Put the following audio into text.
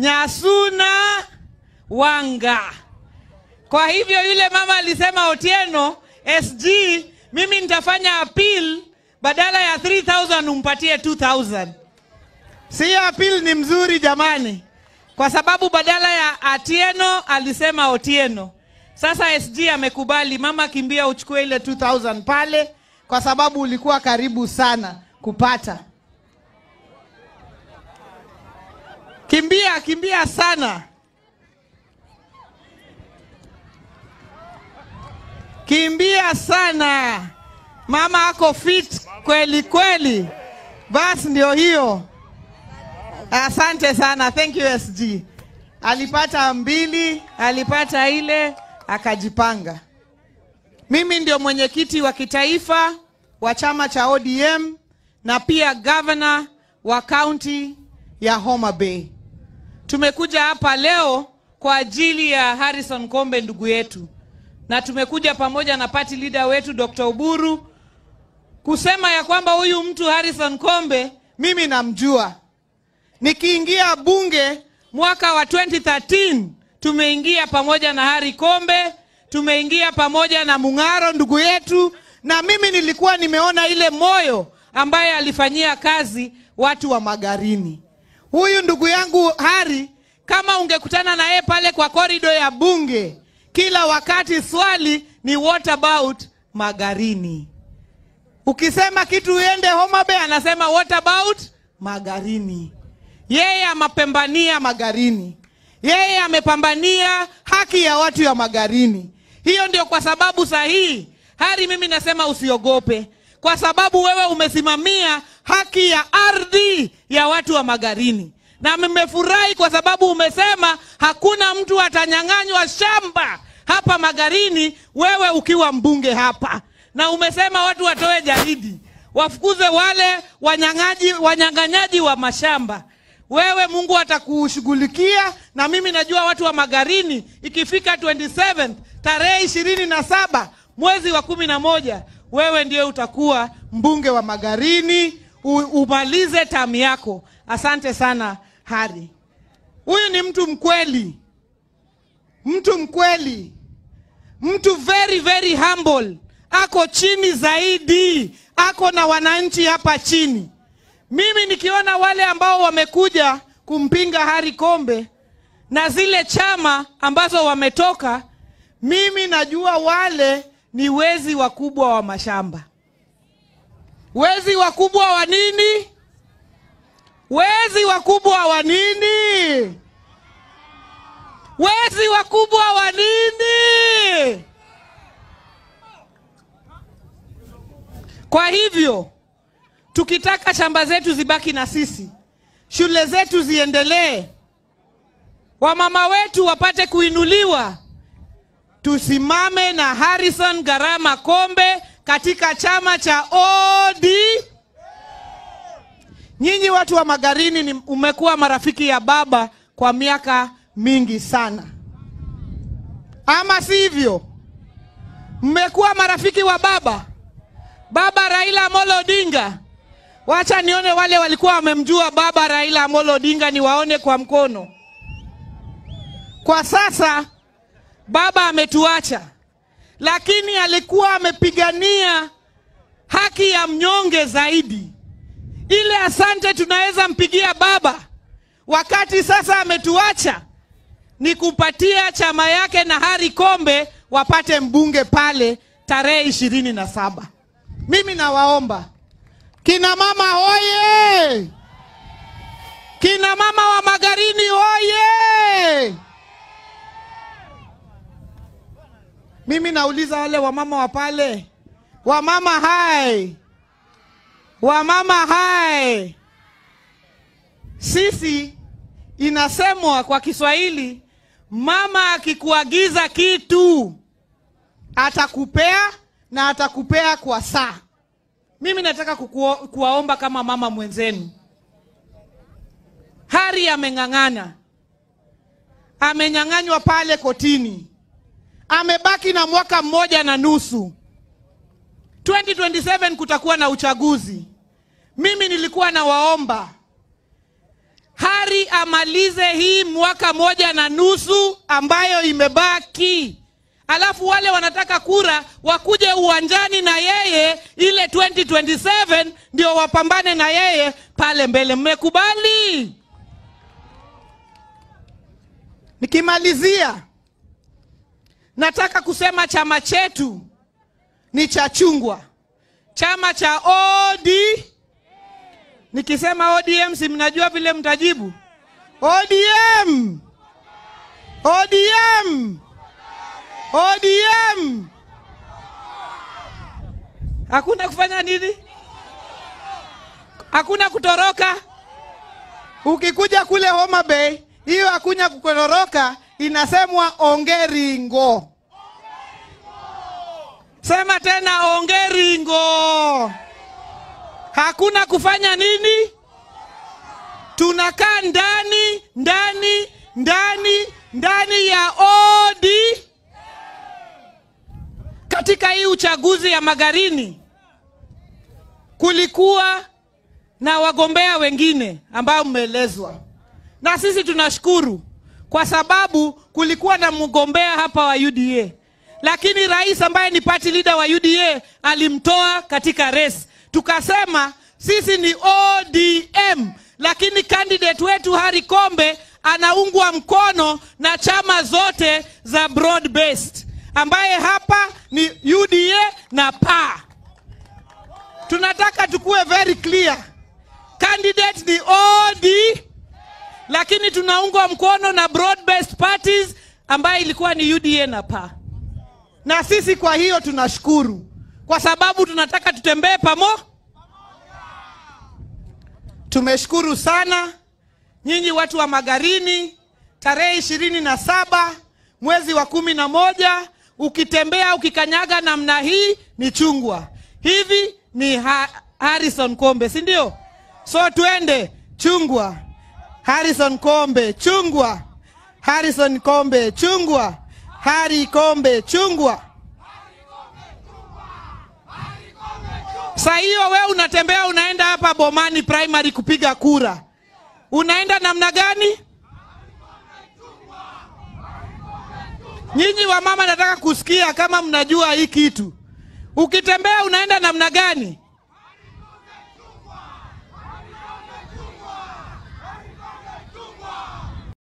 Nyasuna Wanga. Kwa hivyo yule mama alisema Otieno, SG, mimi nitafanya appeal, badala ya 3,000 umpatie 2,000. Si appeal ni mzuri jamani? Kwa sababu badala ya Atieno alisema Otieno. Sasa SG amekubali, mama kimbia uchukue ile 2,000 pale, kwa sababu ulikuwa karibu sana kupata. Kimbia sana. Kimbia sana. Mama ako fit kweli kweli. Basi ndio hiyo. Asante sana. Thank you SG. Alipata 2, alipata ile, akajipanga. Mimi ndio mwenyekiti wa kitaifa wa chama cha ODM na pia governor wa county ya Homa Bay. Tumekuja hapa leo kwa ajili ya Harrison Kombe ndugu yetu. Na tumekuja pamoja na party leader wetu Dr. Oburu kusema ya kwamba huyu mtu Harrison Kombe mimi namjua. Nikiingia bunge mwaka wa 2013 tumeingia pamoja na Harry Kombe, tumeingia pamoja na Mungaro ndugu yetu, na mimi nilikuwa nimeona ile moyo ambaye alifanyia kazi watu wa Magarini. Huyu ndugu yangu Harry, kama ungekutana na yeye pale kwa corridor ya bunge, kila wakati swali ni what about Magarini. Ukisema kitu uende Homa Bay anasema what about Magarini. Yeye amepambania Magarini. Yeye amepambania haki ya watu ya Magarini. Hiyo ndio kwa sababu sahihi Harry mimi nasema usiogope. Kwa sababu wewe umesimamia haki ya ardhi ya watu wa Magarini. Na mmefurahi kwa sababu umesema hakuna mtu atanyang'anywa shamba hapa Magarini wewe ukiwa mbunge hapa. Na umesema watu watoe jahidi, wafukuze wale wanyang'anyaji wa mashamba. Wewe Mungu atakushughulikia, na mimi najua watu wa Magarini ikifika 27 tarehe 27 mwezi wa 11 wewe ndiye utakuwa mbunge wa Magarini, umalize tamu yako. Asante sana Harry. Huyu ni mtu mkweli. Mtu mkweli. Mtu very very humble. Ako chini zaidi. Ako na wananchi hapa chini. Mimi nikiona wale ambao wamekuja kumpinga Harry Kombe na zile chama ambazo wametoka, mimi najua wale ni wezi wakubwa wa mashamba. Wezi wakubwa wa nini? Wezi wakubwa wa nini? Wezi wakubwa wa nini? Kwa hivyo, tukitaka shamba zetu zibaki na sisi, shule zetu ziendelee, wamama wetu wapate kuinuliwa, tusimame na Harrison Garama Kombe katika chama cha OD. Nyinyi watu wa Magarini umekuwa marafiki ya baba kwa miaka mingi sana. Ama sivyo? Mmekuwa marafiki wa baba. Baba Raila Amolo Odinga. Wacha nione wale walikuwa wamemjua baba Raila Amolo Odinga, niwaone kwa mkono. Kwa sasa baba ametuacha, lakini alikuwa amepigania haki ya mnyonge zaidi. Ile asante tunaweza mpigia baba wakati sasa ametuacha ni kupatia chama yake na Harry Kombe wapate mbunge pale tarehe 27. Mimi nawaomba kina mama hoye, kina mama wa Magarini hoye. Mimi nauliza wale wamama wa pale, wamama hai, wamama hai. Sisi inasemwa kwa Kiswahili, mama akikuagiza kitu atakupea na atakupea kwa saa. Mimi nataka kuwaomba kama mama mwenzenu. Harry ameng'ang'ana. Amenyang'anywa pale kotini. Amebaki na mwaka 1.5. 2027 kutakuwa na uchaguzi. Mimi nilikuwa na waomba Hari amalize hii mwaka 1.5 ambayo imebaki. Alafu wale wanataka kura wakuje uwanjani na yeye ile 2027 ndio wapambane na yeye pale mbele. Mmekubali? Nikimalizia, nataka kusema chama chetu ni cha chungwa. Chama cha ODM. Nikisema ODM si mnajua vile mtajibu? ODM! ODM! ODM! Hakuna kufanya nini? Hakuna kutoroka. Ukikuja kule Homa Bay, hiyo hakuna kutoroka, inasemwa ongeringo. Sema tena ongeringo. Hakuna kufanya nini? Tunakaa ndani ya ODM. Katika hii uchaguzi ya Magarini kulikuwa na wagombea wengine ambao mmeelezwa. Na sisi tunashukuru kwa sababu kulikuwa na mgombea hapa wa UDA. Lakini rais ambaye ni party leader wa UDA alimtoa katika race. Tukasema sisi ni ODM, lakini candidate wetu Harry Kombe anaungwa mkono na chama zote za broad based, ambaye hapa ni UDA na PA. Tunataka tukue very clear. Candidate ni ODM, lakini tunaungwa mkono na broad based parties ambaye ilikuwa ni UDA na PA. Na sisi kwa hiyo tunashukuru, kwa sababu tunataka tutembee pamoja. Tumeshukuru sana nyinyi watu wa Magarini. Tarehe 27 mwezi wa 11, ukitembea ukikanyaga namna hii ni chungwa. Hivi ni Harrison Kombe, si ndio? So tuende chungwa. Harrison Kombe chungwa. Harrison Kombe chungwa. Harry Kombe chungwa. Sasa hiyo wewe unatembea unaenda hapa Bomani Primary kupiga kura. Unaenda namna gani? Nyinyi wa mama nataka kusikia kama mnajua hii kitu. Ukitembea unaenda namna gani?